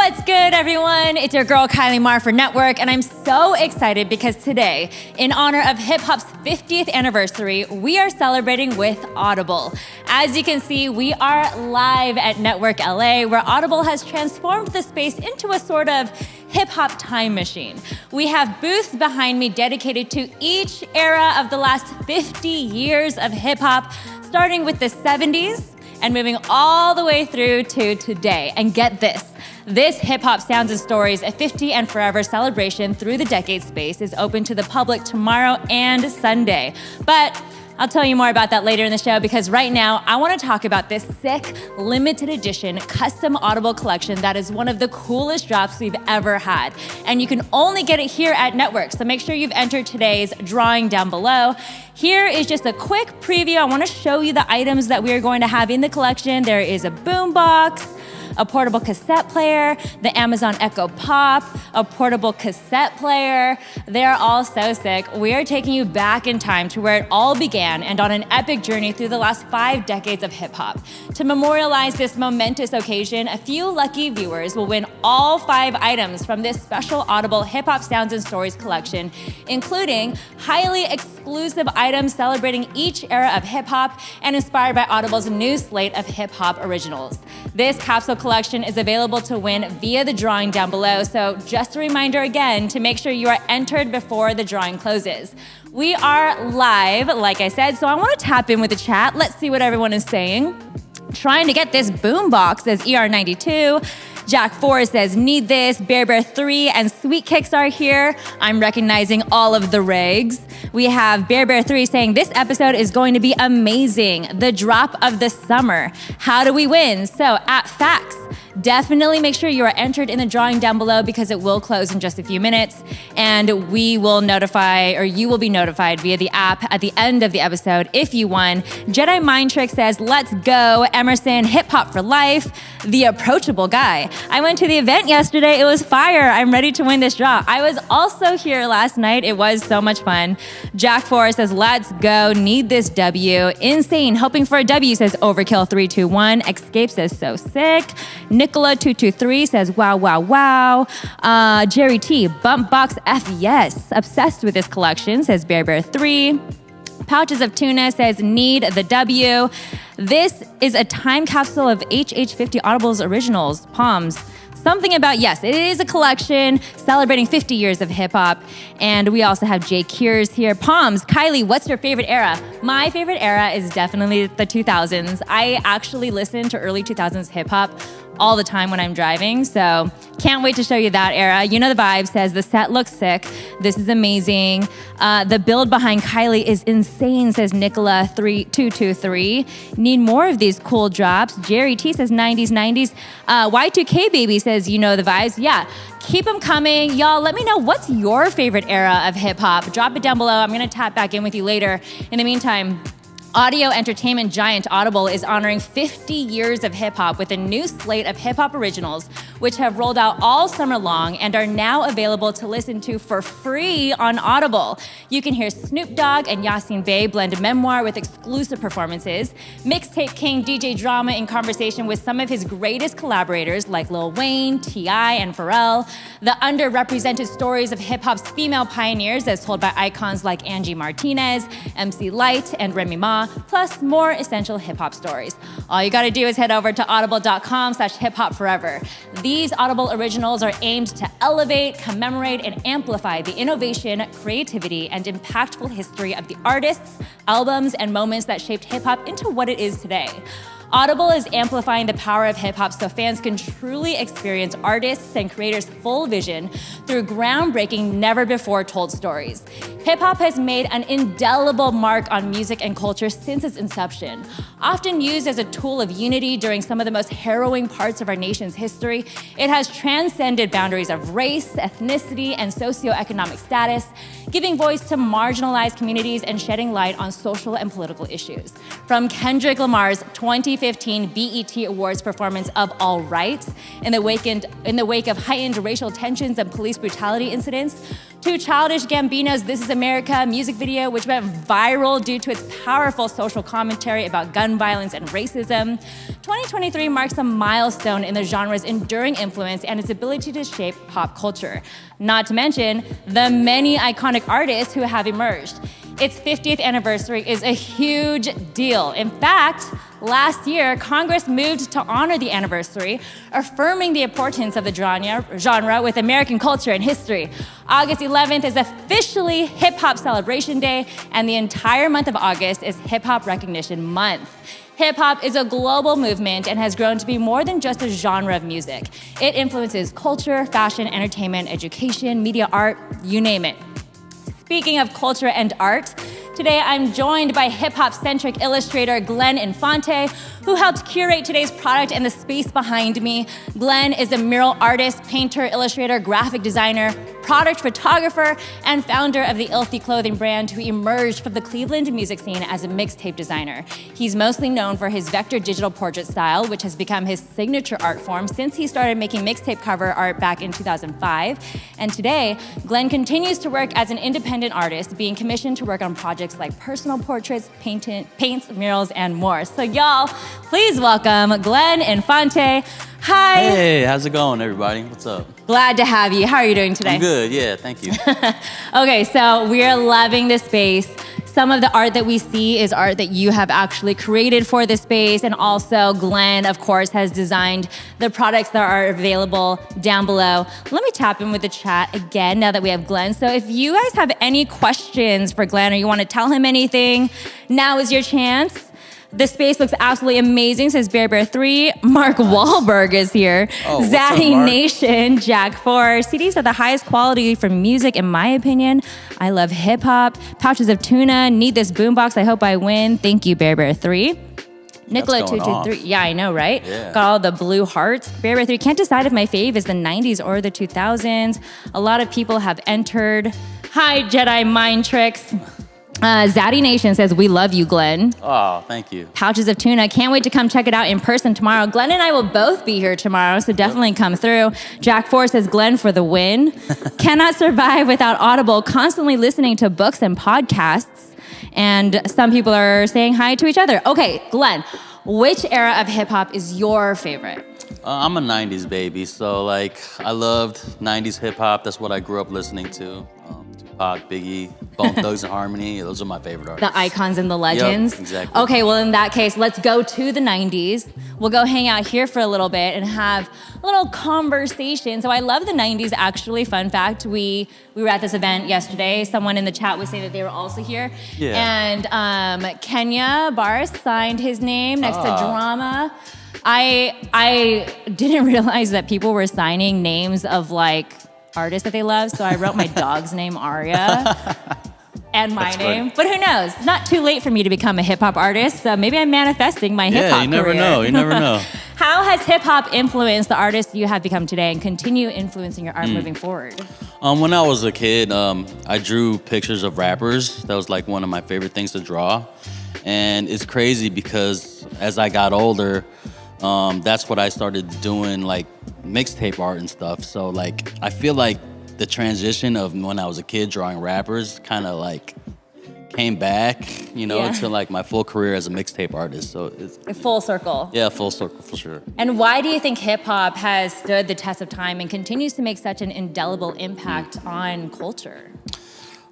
What's good, everyone? It's your girl, Kylie Marr for NTWRK, and I'm so excited because today, in honor of hip hop's 50th anniversary, we are celebrating with Audible. As you can see, we are live at NTWRK LA, where Audible has transformed the space into a sort of hip hop time machine. We have booths behind me dedicated to each era of the last 50 years of hip hop, starting with the 70s and moving all the way through to today. And get this Hip Hop Sounds and Stories, a 50 and Forever celebration through the decade space, is open to the public tomorrow and Sunday. But I'll tell you more about that later in the show, because right now I want to talk about this sick, limited edition, custom Audible collection that is one of the coolest drops we've ever had. And you can only get it here at NTWRK, so make sure you've entered today's drawing down below. Here is just a quick preview. I want to show you the items that we are going to have in the collection. There is a boombox, a portable cassette player, the Amazon Echo Pop, a portable cassette player. They're all so sick. We are taking you back in time to where it all began and on an epic journey through the last 5 decades of hip hop. To memorialize this momentous occasion, a few lucky viewers will win all 5 items from this special Audible Hip Hop Sounds and Stories collection, including highly exclusive items celebrating each era of hip hop and inspired by Audible's new slate of hip hop originals. This capsule collection is available to win via the drawing down below, so just a reminder again to make sure you are entered before the drawing closes. We are live, like I said, so I want to tap in with the chat. Let's see what everyone is saying. Trying to get this boombox, says ER92. Jack 4 says, need this. Bear 3 and Sweet Kicks are here. I'm recognizing all of the regs. We have Bear 3 saying, this episode is going to be amazing. The drop of the summer. How do we win? So at Facts, definitely make sure you are entered in the drawing down below, because it will close in just a few minutes, and we will notify, or you will be notified via the app at the end of the episode if you won. Jedi Mind Trick says, let's go. Emerson, hip hop for life. The Approachable Guy. I went to the event yesterday. It was fire. I'm ready to win this draw. I was also here last night. It was so much fun. Jack 4 says, let's go. Need this W. Insane. Hoping for a W, says Overkill 321. Escape says, so sick. Nicola 223 says, wow, wow, wow. Jerry T, Bump Box F, yes. Obsessed with this collection, says Bear 3. Pouches of Tuna says, need the W. This is a time capsule of HH50 Audible's originals, Palms. Something about, yes, it is a collection celebrating 50 years of hip hop. And we also have Jay Cures here. Palms, Kylie, what's your favorite era? My favorite era is definitely the 2000s. I actually listen to early 2000s hip hop all the time when I'm driving, so can't wait to show you that era. You know the vibe, says the set looks sick. This is amazing. The build behind Kylie is insane, says Nicola 223. Need more of these cool drops. Jerry T says 90s. Y2K Baby says, you know the vibes. Yeah, keep them coming. Y'all, let me know what's your favorite era of hip hop. Drop it down below. I'm gonna tap back in with you later. In the meantime, audio entertainment giant Audible is honoring 50 years of hip-hop with a new slate of hip-hop originals, which have rolled out all summer long and are now available to listen to for free on Audible. You can hear Snoop Dogg and Yasin Bey blend memoir with exclusive performances, Mixtape King DJ Drama in conversation with some of his greatest collaborators like Lil Wayne, T.I., and Pharrell, the underrepresented stories of hip-hop's female pioneers as told by icons like Angie Martinez, MC Lyte, and Remy Ma, plus more essential hip-hop stories. All you gotta do is head over to audible.com/hiphopforever. These Audible originals are aimed to elevate, commemorate, and amplify the innovation, creativity, and impactful history of the artists, albums, and moments that shaped hip-hop into what it is today. Audible is amplifying the power of hip-hop so fans can truly experience artists and creators' full vision through groundbreaking, never-before-told stories. Hip-hop has made an indelible mark on music and culture since its inception. Often used as a tool of unity during some of the most harrowing parts of our nation's history, it has transcended boundaries of race, ethnicity, and socioeconomic status, giving voice to marginalized communities and shedding light on social and political issues. From Kendrick Lamar's 2015 BET Awards performance of All Right, in the wake of heightened racial tensions and police brutality incidents, to Childish Gambino's This Is America music video, which went viral due to its powerful social commentary about gun violence and racism. 2023 marks a milestone in the genre's enduring influence and its ability to shape pop culture. Not to mention the many iconic artists who have emerged. Its 50th anniversary is a huge deal. In fact, last year, Congress moved to honor the anniversary, affirming the importance of the genre with American culture and history. August 11th is officially Hip Hop Celebration Day, and the entire month of August is Hip Hop Recognition Month. Hip hop is a global movement and has grown to be more than just a genre of music. It influences culture, fashion, entertainment, education, media, art, you name it. Speaking of culture and art, today I'm joined by hip-hop-centric illustrator Glen Infante, who helped curate today's product and the space behind me. Glen is a mural artist, painter, illustrator, graphic designer, product photographer, and founder of the Ilthy clothing brand, who emerged from the Cleveland music scene as a mixtape designer. He's mostly known for his vector digital portrait style, which has become his signature art form since he started making mixtape cover art back in 2005. And today, Glen continues to work as an independent artist, being commissioned to work on projects like personal portraits, paints, murals, and more. So y'all, please welcome Glen Infante. Hi. Hey, how's it going, everybody? What's up? Glad to have you. How are you doing today? I'm good, yeah, thank you. Okay, so we're loving this space. Some of the art that we see is art that you have actually created for this space, and also Glen, of course, has designed the products that are available down below. Let me tap in with the chat again now that we have Glen. So if you guys have any questions for Glen or you want to tell him anything, now is your chance. The space looks absolutely amazing, says Bear3. Mark Wahlberg is here. Oh, Zaddy up, Nation, Jack 4. CDs are the highest quality for music, in my opinion. I love hip hop. Pouches of tuna. Need this boombox. I hope I win. Thank you, Bear3. Nicola 223. Yeah, I know, right? Yeah. Got all the blue hearts. Bear3. Can't decide if my fave is the 90s or the 2000s. A lot of people have entered. Hi, Jedi Mind Tricks. Zaddy Nation says, we love you, Glen. Oh, thank you. Pouches of tuna. Can't wait to come check it out in person tomorrow. Glen and I will both be here tomorrow, so definitely come through. Jack 4 says, Glen for the win. Cannot survive without Audible. Constantly listening to books and podcasts. And some people are saying hi to each other. Okay, Glen, which era of hip hop is your favorite? I'm a 90s baby, so like I loved 90s hip hop. That's what I grew up listening to. Tupac, Biggie, Bone Thugs and Harmony. Those are my favorite artists. The icons and the legends? Yep, exactly. Okay, well in that case, let's go to the 90s. We'll go hang out here for a little bit and have a little conversation. So I love the 90s, actually. Fun fact, we were at this event yesterday. Someone in the chat was saying that they were also here. Yeah. And Kenya Barris signed his name next to Drama. I didn't realize that people were signing names of like artists that they love, so I wrote my dog's name, Aria, and my name. But who knows? It's not too late for me to become a hip-hop artist, so maybe I'm manifesting my hip-hop career. Yeah, you never know. You never know. How has hip-hop influenced the artists you have become today and continue influencing your art moving forward? When I was a kid, I drew pictures of rappers. That was like one of my favorite things to draw. And it's crazy because as I got older, that's what I started doing, like mixtape art and stuff. So like, I feel like the transition of when I was a kid drawing rappers kind of like came back, you know, to like my full career as a mixtape artist. So it's a full circle. Yeah, full circle for sure. And why do you think hip hop has stood the test of time and continues to make such an indelible impact on culture?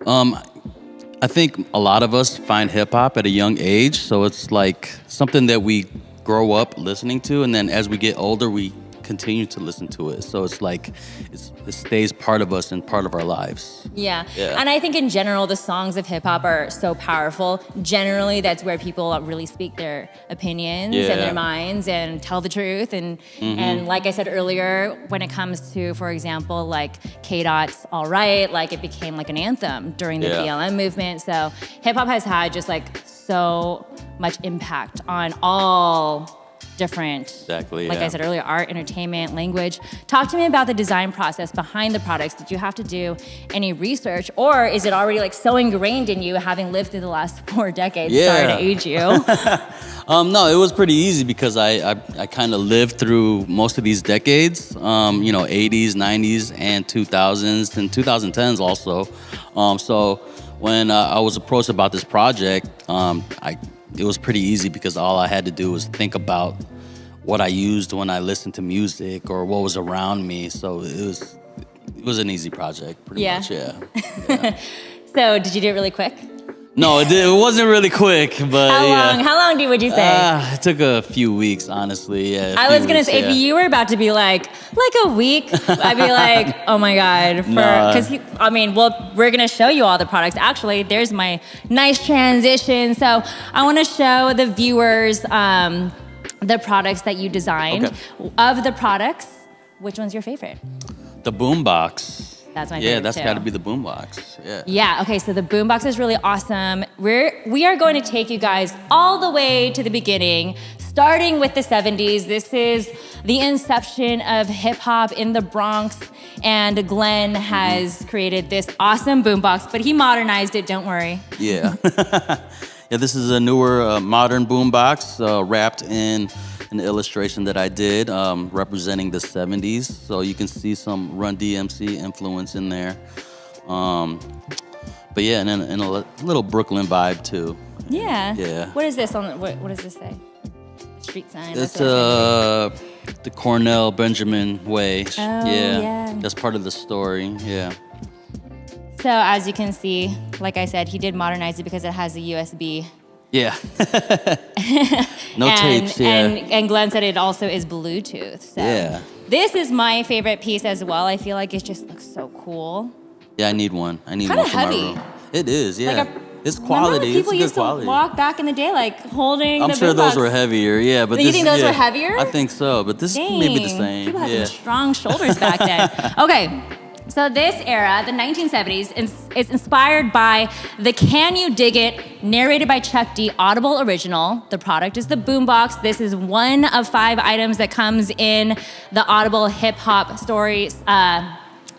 I think a lot of us find hip hop at a young age. So it's like something that we grow up listening to, and then as we get older, we continue to listen to it. So it's like it stays part of us and part of our lives. Yeah. And I think in general, the songs of hip hop are so powerful. Generally, that's where people really speak their opinions and their minds and tell the truth. And and like I said earlier, when it comes to, for example, like K-Dot's All Right, like it became like an anthem during the BLM movement. So hip hop has had just like so much impact on all different. Exactly, Like yeah. I said earlier, art, entertainment, language. Talk to me about the design process behind the products. Did you have to do any research, or is it already like so ingrained in you, having lived through the last 4 decades? Yeah. Sorry to age you. No, it was pretty easy because I kind of lived through most of these decades, 80s, 90s, and 2000s, and 2010s also. So when I was approached about this project, it was pretty easy because all I had to do was think about what I used when I listened to music or what was around me. So it was an easy project, pretty much, yeah. So did you do it really quick? No, it wasn't really quick, but How long would you say? it took a few weeks, honestly. Yeah, I was gonna say, if you were about to be like a week, I'd be like, oh my God. Because we're gonna show you all the products. Actually, there's my nice transition. So I wanna show the viewers the products that you designed. Okay. Of the products, which one's your favorite? The boombox. That's my favorite. Yeah, that's too. got to be the boombox. Yeah. Yeah, okay, so the boombox is really awesome. We are going to take you guys all the way to the beginning, starting with the 70s. This is the inception of hip hop in the Bronx, and Glenn has created this awesome boombox, but he modernized it, don't worry. Yeah. Yeah, this is a newer modern boombox wrapped in an illustration that I did representing the 70s. So you can see some Run DMC influence in there. But yeah, and then a little Brooklyn vibe too. Yeah. Yeah. What is this on? What does this say? Street sign. It's the Cornell Benjamin Way. Yeah. That's part of the story. Yeah. So as you can see, like I said, he did modernize it because it has a USB. Yeah. No tapes. Yeah. And Glenn said it also is Bluetooth. So Yeah. This is my favorite piece as well. I feel like it just looks so cool. Yeah, I need one. I need Kinda one for heavy. my room. It is. Yeah. Like it's quality. People it's good used quality. to walk back in the day like holding I'm the sure boombox. those were heavier, yeah. But You think those were heavier? I think so, but this may be the same. People had Yeah. some strong shoulders back then. Okay, so this era, the 1970s, is inspired by the Can You Dig It, narrated by Chuck D, Audible original. The product is the boombox. This is one of 5 items that comes in the Audible hip hop stories.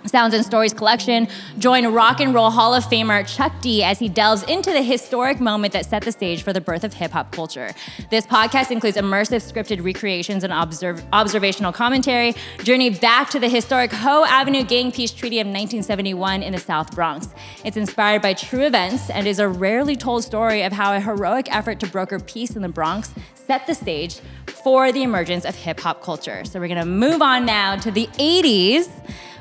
Sounds and Stories collection. Join Rock and Roll Hall of Famer Chuck D as he delves into the historic moment that set the stage for the birth of hip hop culture. This podcast includes immersive scripted recreations and observational commentary, journey back to the historic Hoe Avenue Gang Peace Treaty of 1971 in the South Bronx. It's inspired by true events and is a rarely told story of how a heroic effort to broker peace in the Bronx set the stage for the emergence of hip hop culture. So we're gonna move on now to the 80s,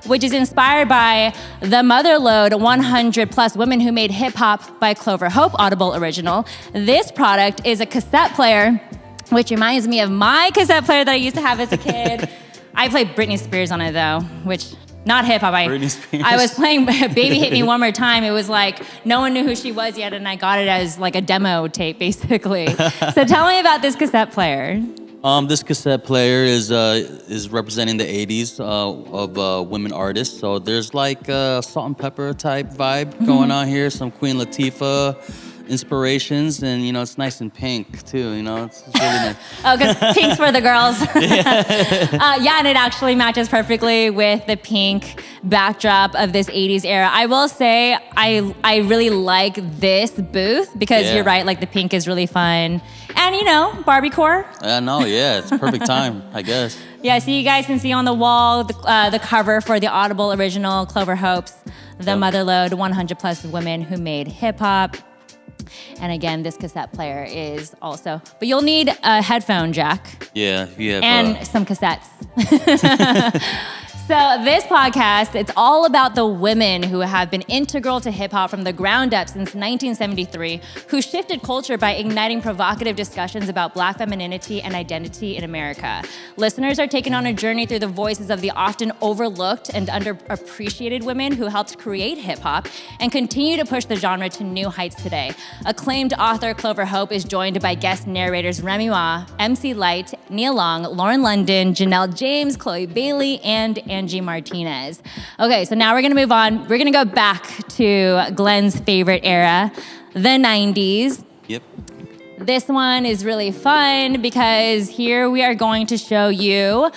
which is inspired by the Motherlode 100 Plus Women Who Made Hip Hop by Clover Hope, Audible original. This product is a cassette player, which reminds me of my cassette player that I used to have as a kid. I played Britney Spears on it though, which, not hip hop. Britney Spears. I was playing Baby Hit Me One More Time. It was like, no one knew who she was yet, and I got it as like a demo tape, basically. So tell me about this cassette player. This cassette player is representing the 80s of women artists. So there's like a Salt and Pepper type vibe going on here. Some Queen Latifah inspirations, and it's nice and pink too. It's really nice. Oh, because pink's for the girls. Yeah, and it actually matches perfectly with the pink backdrop of this 80s era. I will say I really like this booth because you're right, like the pink is really fun. And Barbiecore. I know, yeah, it's perfect time, I guess. Yeah, so you guys can see on the wall the cover for the Audible original Clover Hope's The Motherlode 100 Plus Women Who Made Hip Hop. And again, this cassette player is also, but you'll need a headphone jack. Yeah, you have. And some cassettes. So this podcast, it's all about the women who have been integral to hip hop from the ground up since 1973, who shifted culture by igniting provocative discussions about Black femininity and identity in America. Listeners are taken on a journey through the voices of the often overlooked and underappreciated women who helped create hip hop and continue to push the genre to new heights today. Acclaimed author Clover Hope is joined by guest narrators Remy Ma, MC Light, Neil Long, Lauren London, Janelle James, Chloe Bailey, and Angie Martinez. Okay, so now we're gonna move on. We're gonna go back to Glenn's favorite era, the 90s. Yep. This one is really fun because here we are going to show you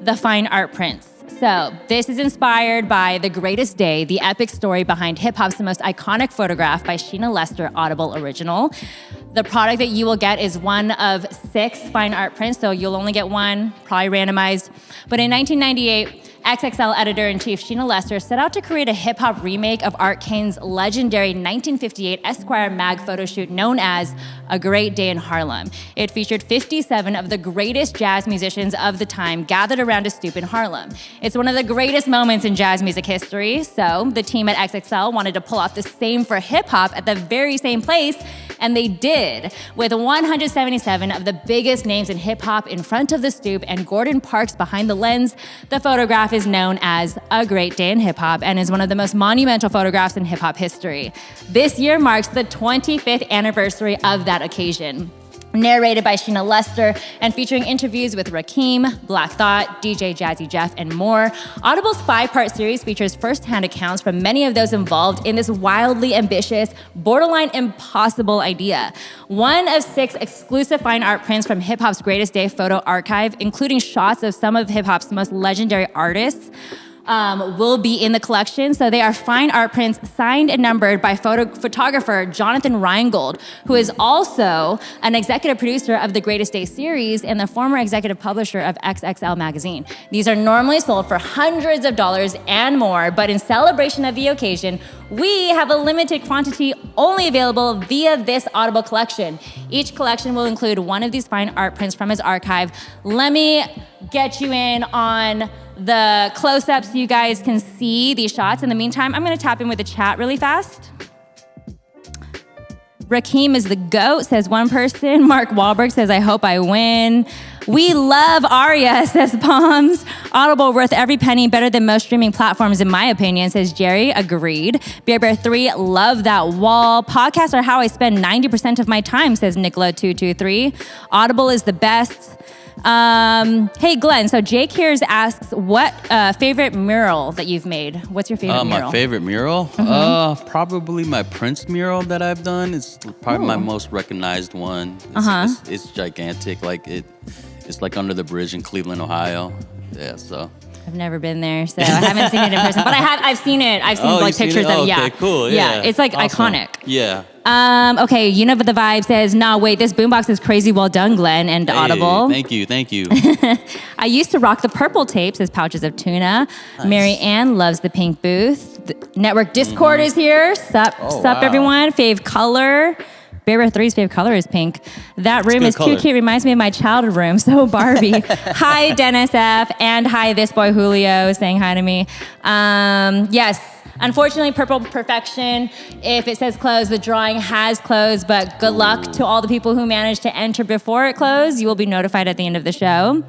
the fine art prints. So this is inspired by The Greatest Day, the epic story behind hip-hop's most iconic photograph by Sheena Lester, Audible original. The product that you will get is one of 6 fine art prints, so you'll only get one, probably randomized. But in 1998, XXL editor-in-chief Sheena Lester set out to create a hip-hop remake of Art Kane's legendary 1958 Esquire mag photo shoot known as A Great Day in Harlem. It featured 57 of the greatest jazz musicians of the time gathered around a stoop in Harlem. It's one of the greatest moments in jazz music history, so the team at XXL wanted to pull off the same for hip-hop at the very same place, and they did, with 177 of the biggest names in hip-hop in front of the stoop and Gordon Parks behind the lens. The photograph is known as A Great Day in Hip Hop and is one of the most monumental photographs in hip hop history. This year marks the 25th anniversary of that occasion. Narrated by Sheena Lester and featuring interviews with Rakim, Black Thought, DJ Jazzy Jeff, and more, Audible's 5-part series features first-hand accounts from many of those involved in this wildly ambitious, borderline impossible idea. One of 6 exclusive fine art prints from hip-hop's Greatest Day photo archive, including shots of some of hip-hop's most legendary artists, will be in the collection. So they are fine art prints signed and numbered by photographer Jonathan Reingold, who is also an executive producer of the Greatest Day series and the former executive publisher of XXL magazine. These are normally sold for hundreds of dollars and more, but in celebration of the occasion, we have a limited quantity only available via this Audible collection. Each collection will include one of these fine art prints from his archive. Let me get you in on the close-ups so you guys can see these shots. In the meantime, I'm gonna tap in with the chat really fast. Rakim is the GOAT, says one person. Mark Wahlberg says, I hope I win. We love Aria, says Palms. Audible worth every penny, better than most streaming platforms in my opinion, says Jerry. Agreed. Bear 3, love that wall. Podcasts are how I spend 90% of my time, says Nicola223. Audible is the best. Hey Glenn, so Jake here asks, what favorite mural that you've made? What's your favorite mural? My favorite mural? Probably my Prince mural that I've done. It's probably my most recognized one. It's gigantic. Like it's like under the bridge in Cleveland, Ohio. Yeah, so. I've never been there, so I haven't seen it in person. But I've seen it. I've seen like pictures of it. Yeah. Okay, cool. Yeah, it's like awesome. Iconic. Yeah. Okay, you know, but the vibe says, nah, wait, this boombox is crazy well done, Glenn, and Hey, Audible. Thank you. I used to rock the purple tapes as pouches of tuna. Nice. Mary Ann loves the pink booth. The network Discord is here. Sup, everyone. Fave color. Bear 3's favorite color is pink. That room is cute. Reminds me of my childhood room. So Barbie. Hi, Dennis F. And hi, this boy Julio saying hi to me. Yes. Unfortunately, Purple Perfection, if it says closed, the drawing has closed, but good luck to all the people who managed to enter before it closed. You will be notified at the end of the show.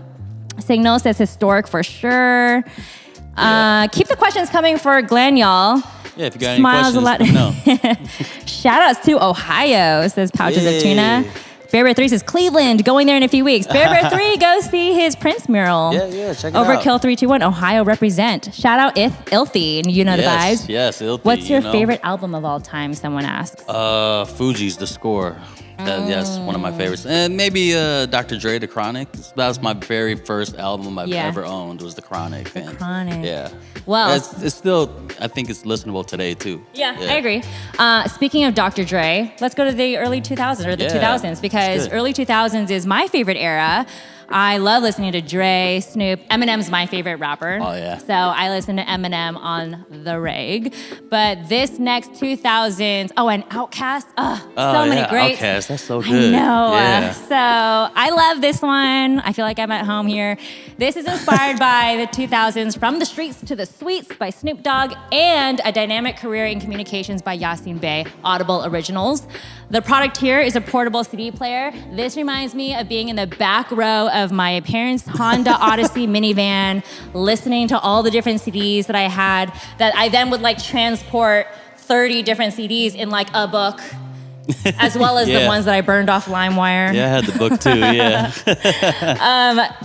Signal says historic for sure. Keep the questions coming for Glenn, y'all. Yeah, if you got any questions, let me know. Shout outs to Ohio, says Pouches of Tuna. Bear 3 says Cleveland, going there in a few weeks. Bear 3, go see his Prince mural. Yeah, check it Overkill out. Overkill 321, Ohio represent. Shout out Ilthy, and you know the vibes. Yes, Ilthy. What's your favorite album of all time, someone asks? Fuji's The Score. Yes, one of my favorites. And maybe Dr. Dre, The Chronic. That was my very first album I've ever owned, was The Chronic. The Chronic. Yeah. Well, it's still, I think it's listenable today too. Yeah, I agree. Speaking of Dr. Dre, let's go to the early 2000s, or the 2000s, because early 2000s is my favorite era. I love listening to Dre, Snoop. Eminem's my favorite rapper. Oh, yeah. So I listen to Eminem on the reg. But this next 2000s, and Outkast. So many greats. Outkast, that's so good. I know. Yeah. So I love this one. I feel like I'm at home here. This is inspired by the 2000s, From the Streets to the Suites by Snoop Dogg, and A Dynamic Career in Communications by Yasin Bey, Audible Originals. The product here is a portable CD player. This reminds me of being in the back row of my parents' Honda Odyssey minivan, listening to all the different CDs that I had, that I then would like transport 30 different CDs in like a book as well as the ones that I burned off LimeWire. Yeah, I had the book too, yeah.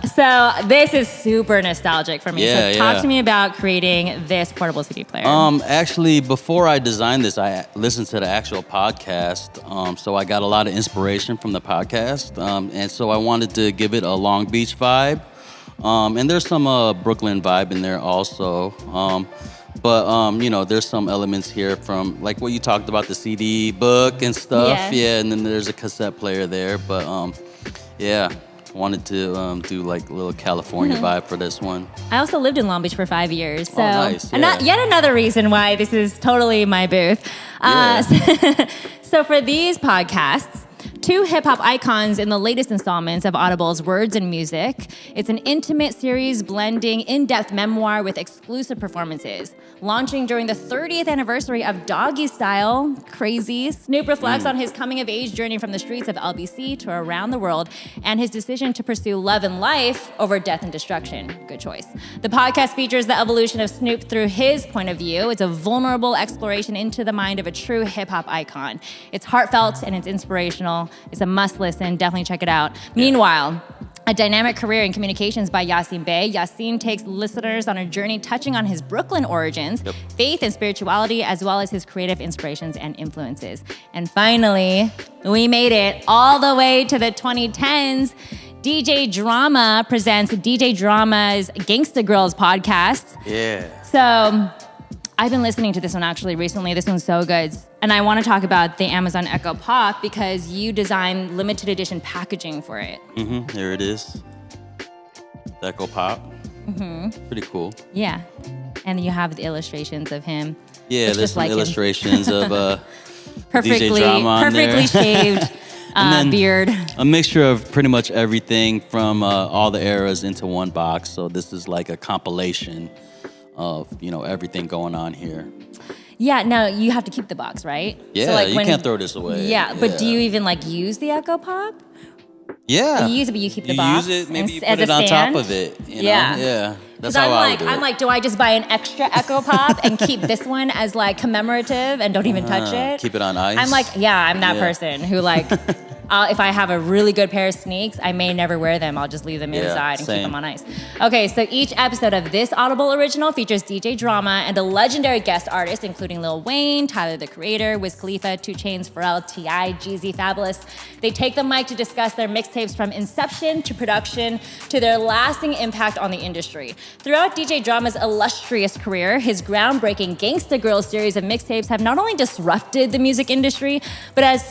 So this is super nostalgic for me. Yeah, so talk to me about creating this portable CD player. Actually, before I designed this, I listened to the actual podcast. So I got a lot of inspiration from the podcast. And so I wanted to give it a Long Beach vibe. And there's some Brooklyn vibe in there also. But you know, there's some elements here from like what you talked about, the CD book and stuff. Yeah, and then there's a cassette player there. But yeah, wanted to do like a little California vibe for this one. I also lived in Long Beach for 5 years. So nice. Yet another reason why this is totally my booth. So for these podcasts, 2 hip-hop icons in the latest installments of Audible's Words and Music. It's an intimate series blending in-depth memoir with exclusive performances. Launching during the 30th anniversary of Doggy Style, crazy, Snoop reflects on his coming-of-age journey from the streets of LBC to around the world and his decision to pursue love and life over death and destruction. Good choice. The podcast features the evolution of Snoop through his point of view. It's a vulnerable exploration into the mind of a true hip-hop icon. It's heartfelt and it's inspirational. It's a must listen. Definitely check it out. Meanwhile, a dynamic career in communications by Yassine Bey. Yassine takes listeners on a journey touching on his Brooklyn origins, faith and spirituality, as well as his creative inspirations and influences. And finally, we made it all the way to the 2010s. DJ Drama presents DJ Drama's Gangsta Girls podcast. Yeah. So I've been listening to this one actually recently. This one's so good. And I want to talk about the Amazon Echo Pop because you designed limited edition packaging for it. There it is. The Echo Pop. Pretty cool. Yeah. And you have the illustrations of him. Yeah, there's some illustrations of perfectly, DJ Drama on perfectly there. shaved beard. A mixture of pretty much everything from all the eras into one box. So this is like a compilation of, you know, everything going on here. Yeah, no, you have to keep the box, right? Yeah, so like you can't throw this away. Yeah, but do you even like use the Echo Pop? Yeah. You use it, but you keep the you box. You use it, maybe you as put it on stand? top of it. You know? Yeah. That's how I would do it. I'm like, do I just buy an extra Echo Pop and keep this one as like commemorative and don't even touch it? Keep it on ice? I'm like, I'm that person who like, if I have a really good pair of sneaks, I may never wear them. I'll just leave them inside and keep them on ice. Okay, so each episode of this Audible original features DJ Drama and a legendary guest artist, including Lil Wayne, Tyler the Creator, Wiz Khalifa, 2 Chainz, Pharrell, T.I., Jeezy, Fabulous. They take the mic to discuss their mixtapes from inception to production to their lasting impact on the industry. Throughout DJ Drama's illustrious career, his groundbreaking Gangsta Girls series of mixtapes have not only disrupted the music industry, but have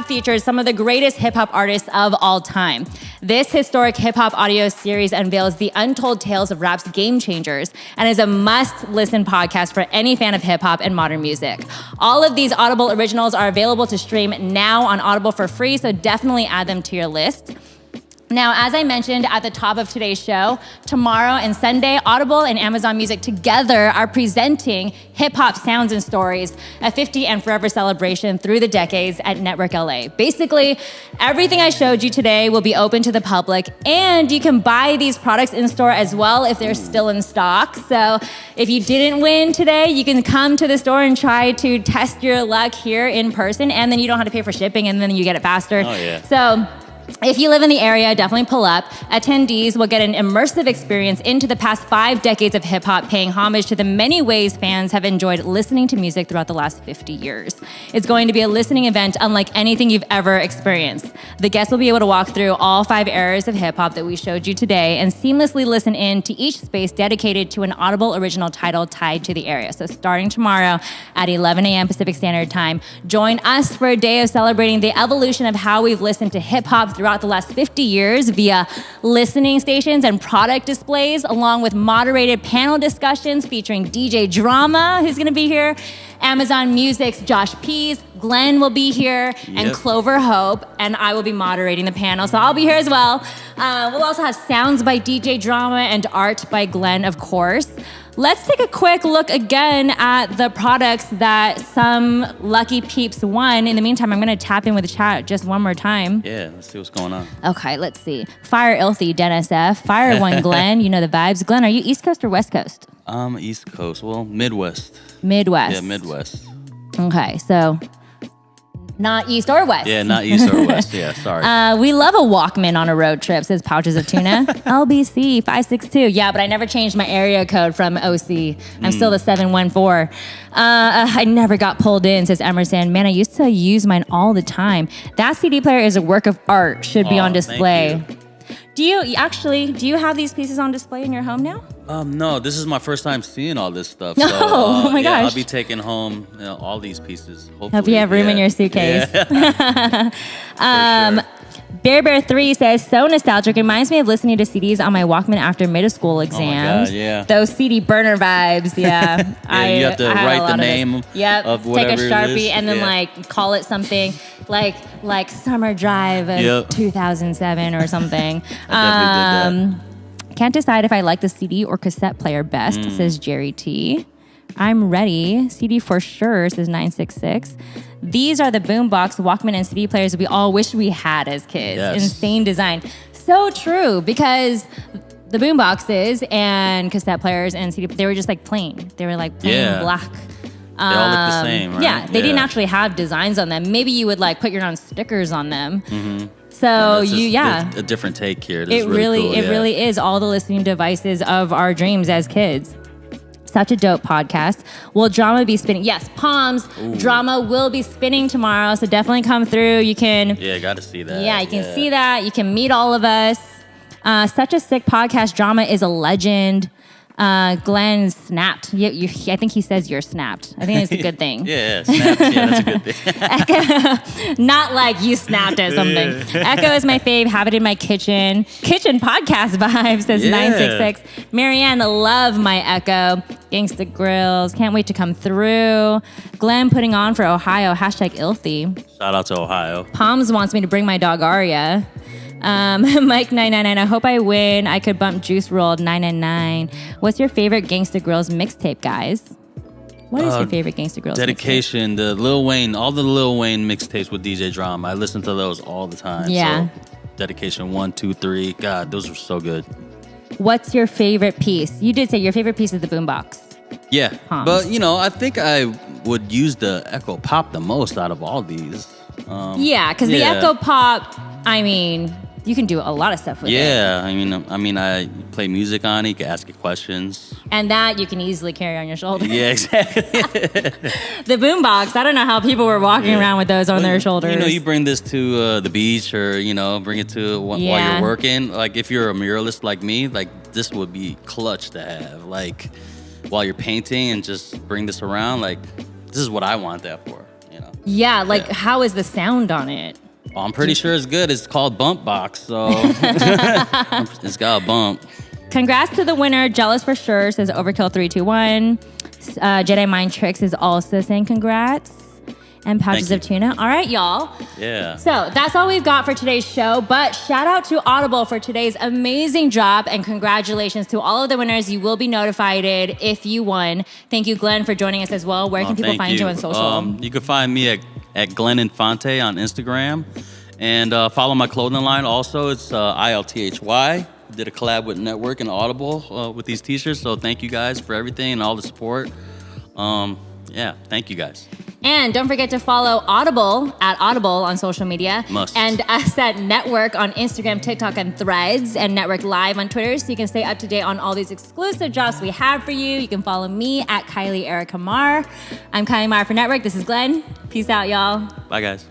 featured some of the greatest hip-hop artists of all time. This historic hip-hop audio series unveils the untold tales of rap's game changers and is a must-listen podcast for any fan of hip-hop and modern music. All of these Audible originals are available to stream now on Audible for free, so definitely add them to your list. Now, as I mentioned at the top of today's show, tomorrow and Sunday, Audible and Amazon Music together are presenting Hip Hop Sounds and Stories, a 50 and forever celebration through the decades at NTWRK LA. Basically, everything I showed you today will be open to the public, and you can buy these products in store as well if they're still in stock. So if you didn't win today, you can come to the store and try to test your luck here in person, and then you don't have to pay for shipping, and then you get it faster. Oh, yeah. So if you live in the area, definitely pull up. Attendees will get an immersive experience into the past 5 decades of hip-hop, paying homage to the many ways fans have enjoyed listening to music throughout the last 50 years. It's going to be a listening event unlike anything you've ever experienced. The guests will be able to walk through all 5 eras of hip-hop that we showed you today and seamlessly listen in to each space dedicated to an Audible original title tied to the area. So starting tomorrow at 11 a.m. Pacific Standard Time, join us for a day of celebrating the evolution of how we've listened to hip-hop throughout the last 50 years via listening stations and product displays, along with moderated panel discussions featuring DJ Drama, who's going to be here, Amazon Music's Josh Pease, Glenn will be here, and Clover Hope, and I will be moderating the panel, so I'll be here as well. We'll also have sounds by DJ Drama and art by Glenn, of course. Let's take a quick look again at the products that some lucky peeps won. In the meantime, I'm going to tap in with the chat just one more time. Yeah, let's see what's going on. Okay, let's see. Fire Ilthy, Dennis F. Fire One Glenn, you know the vibes. Glenn, are you East Coast or West Coast? East Coast. Well, Midwest. Midwest. Yeah, Midwest. Okay, so Not east or west. Yeah, not east or west. Yeah, sorry. We love a Walkman on a road trip, says Pouches of Tuna. LBC 562. Yeah, but I never changed my area code from OC. I'm still the 714. I never got pulled in, says Emerson. Man, I used to use mine all the time. That CD player is a work of art, should be on display. Do you have these pieces on display in your home now? No, this is my first time seeing all this stuff. No, So, oh my gosh. I'll be taking home all these pieces. Hopefully. Hope you have room in your suitcase. Yeah. For sure. Bear 3 says, so nostalgic. Reminds me of listening to CDs on my Walkman after middle school exams. God, yeah. Those CD burner vibes, yeah. You have to I had write a lot the of name this. Yep. of Take whatever a it Sharpie is. and then like call it something like Summer Drive of 2007 or something. I definitely did that. Can't decide if I like the CD or cassette player best, says Jerry T. I'm ready. CD for sure, says 966. These are the boombox, Walkman, and CD players we all wish we had as kids. Yes. Insane design. So true, because the boomboxes and cassette players and CD, they were just like plain. They were like plain black. They all look the same, right? Yeah, they didn't actually have designs on them. Maybe you would like put your own stickers on them. So That's a different take here. This it is really cool, really is all the listening devices of our dreams as kids. Such a dope podcast. Will drama be spinning? Yes, Palms. Ooh. Drama will be spinning tomorrow, so definitely come through. You can. Yeah, got to see that. Yeah, you can see that. You can meet all of us. Such a sick podcast. Drama is a legend. Glenn snapped. I think he says you're snapped. I think it's a good thing. Yeah, snapped. Yeah, that's a good thing. Echo, not like you snapped at something. Echo is my fave. Have it in my kitchen. Kitchen podcast vibe, says 966. Marianne, love my Echo. Gangsta Grills. Can't wait to come through. Glenn putting on for Ohio. Hashtag Ilthy. Shout out to Ohio. Palms wants me to bring my dog Aria. Mike 999, I hope I win. I could bump Juice Rolled 999. What's your favorite Gangsta Grills mixtape, guys? What is your favorite Gangsta Grills Dedication, mixtape? the Lil Wayne, all the Lil Wayne mixtapes with DJ Drama. I listen to those all the time. Yeah. So, Dedication 1, 2, 3. God, those were so good. What's your favorite piece? You did say your favorite piece is the boombox. Yeah, but I think I would use the Echo Pop the most out of all these. Yeah, because the Echo Pop, I mean, you can do a lot of stuff with it. Yeah, I mean, I play music on it. You can ask it questions, and that you can easily carry on your shoulder. Yeah, exactly. The boombox, I don't know how people were walking around with those on their shoulders. You bring this to the beach, or bring it to while you're working. Like if you're a muralist like me, like this would be clutch to have. Like while you're painting, and just bring this around. Like this is what I want that for. Yeah, how is the sound on it? Well, I'm pretty sure it's good. It's called Bump Box, so it's got a bump. Congrats to the winner. Jealous for sure, says Overkill321. Jedi Mind Tricks is also saying congrats. And Pouches of Tuna. All right, y'all. Yeah. So that's all we've got for today's show. But shout out to Audible for today's amazing job. And congratulations to all of the winners. You will be notified if you won. Thank you, Glenn, for joining us as well. Where can people find you on social? You can find me at Glen Infante on Instagram. And follow my clothing line also. It's ILTHY. Did a collab with Network and Audible with these t-shirts. So thank you guys for everything and all the support. Thank you guys. And don't forget to follow Audible at Audible on social media. Must. And us at Network on Instagram, TikTok, and Threads, and Network Live on Twitter, so you can stay up to date on all these exclusive drops we have for you. You can follow me at Kylie Erica Marr. I'm Kylie Marr for Network. This is Glenn. Peace out, y'all. Bye, guys.